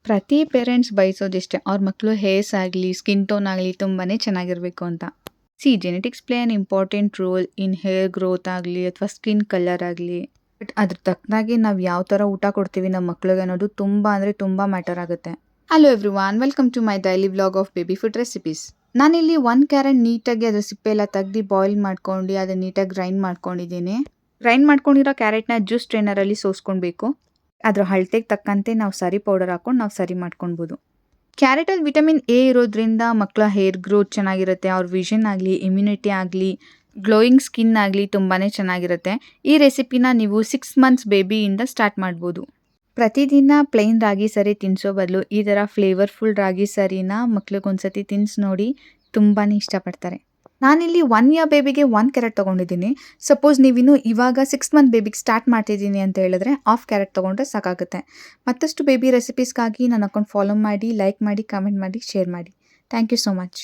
ಪ್ರತಿ ಪೇರೆಂಟ್ಸ್ ಬಯಸೋದಿಷ್ಟೇ ಅವ್ರ ಮಕ್ಕಳು ಹೇರ್ಸ್ ಆಗಲಿ ಸ್ಕಿನ್ ಟೋನ್ ಆಗಲಿ ತುಂಬಾ ಚೆನ್ನಾಗಿರಬೇಕು ಅಂತ. Genetics play on important role in hair growth ಆಗಲಿ ಅಥವಾ ಸ್ಕಿನ್ ಕಲರ್ ಆಗಲಿ. ಬಟ್ ಅದ್ರ ತಕ್ಕನಾಗಿ ನಾವು ಯಾವ ಥರ ಊಟ ಕೊಡ್ತೀವಿ ನಮ್ಮ ಮಕ್ಳಿಗೆ ಅನ್ನೋದು ತುಂಬ ಅಂದರೆ ತುಂಬ ಮ್ಯಾಟರ್ ಆಗುತ್ತೆ. Hello everyone, welcome to my daily vlog of baby food recipes. ನಾನಿಲ್ಲಿ 1 ಕ್ಯಾರೆಟ್ ನೀಟಾಗಿ ಅದ್ರ ಸಿಪ್ಪೆ ಎಲ್ಲ ತೆಗ್ದು ಬಾಯ್ಲ್ ಮಾಡ್ಕೊಂಡು ಅದನ್ನ ನೀಟಾಗಿ ಗ್ರೈಂಡ್ ಮಾಡ್ಕೊಂಡಿದ್ದೀನಿ. ಗ್ರೈಂಡ್ ಮಾಡ್ಕೊಂಡಿರೋ ಕ್ಯಾರೆಟ್ನ ಜ್ಯೂಸ್ ಸ್ಟ್ರೈನರಲ್ಲಿ ಸೋಸ್ಕೊಳ್ಬೇಕು. ಅದರ ಅಳತೆಗೆ ತಕ್ಕಂತೆ ನಾವು ಸರಿ ಪೌಡರ್ ಹಾಕೊಂಡು ನಾವು ಸರಿ ಮಾಡ್ಕೊಳ್ಬೋದು. ಕ್ಯಾರೆಟಲ್ಲಿ ವಿಟಮಿನ್ ಎ ಇರೋದ್ರಿಂದ ಮಕ್ಕಳ ಹೇರ್ ಗ್ರೋತ್ ಚೆನ್ನಾಗಿರುತ್ತೆ, ಅವ್ರ ವಿಷನ್ ಆಗಲಿ ಇಮ್ಯುನಿಟಿ ಆಗಲಿ ಗ್ಲೋಯಿಂಗ್ ಸ್ಕಿನ್ ಆಗಲಿ ತುಂಬಾ ಚೆನ್ನಾಗಿರುತ್ತೆ. ಈ ರೆಸಿಪಿನ ನೀವು 6 ಮಂತ್ಸ್ ಬೇಬಿಯಿಂದ ಸ್ಟಾರ್ಟ್ ಮಾಡ್ಬೋದು. ಪ್ರತಿದಿನ ಪ್ಲೈನ್ ರಾಗಿ ಸರಿ ತಿನ್ನಿಸೋ ಬದಲು ಈ ಥರ ಫ್ಲೇವರ್ಫುಲ್ ರಾಗಿ ಸರಿನ ಮಕ್ಳಿಗೊಂದ್ಸತಿ ತಿನ್ನಿಸಿ ನೋಡಿ, ತುಂಬಾ ಇಷ್ಟಪಡ್ತಾರೆ. ನಾನಿಲ್ಲಿ 1 ಇಯರ್ ಬೇಬಿಗೆ 1 ಕ್ಯಾರೆಟ್ ತೊಗೊಂಡಿದ್ದೀನಿ. ಸಪೋಸ್ ನೀವಿನ್ನು ಇವಾಗ 6 ಮಂತ್ ಬೇಬಿಗೆ ಸ್ಟಾರ್ಟ್ ಮಾಡ್ತಿದ್ದೀನಿ ಅಂತ ಹೇಳಿದ್ರೆ ಹಾಫ್ ಕ್ಯಾರೆಟ್ ತೊಗೊಂಡ್ರೆ ಸಾಕಾಗುತ್ತೆ. ಮತ್ತಷ್ಟು ಬೇಬಿ ರೆಸಿಪೀಸ್ಗಾಗಿ ನನ್ನ ಅಕೌಂಟ್ ಫಾಲೋ ಮಾಡಿ, ಲೈಕ್ ಮಾಡಿ, ಕಮೆಂಟ್ ಮಾಡಿ, ಶೇರ್ ಮಾಡಿ. Thank you so much.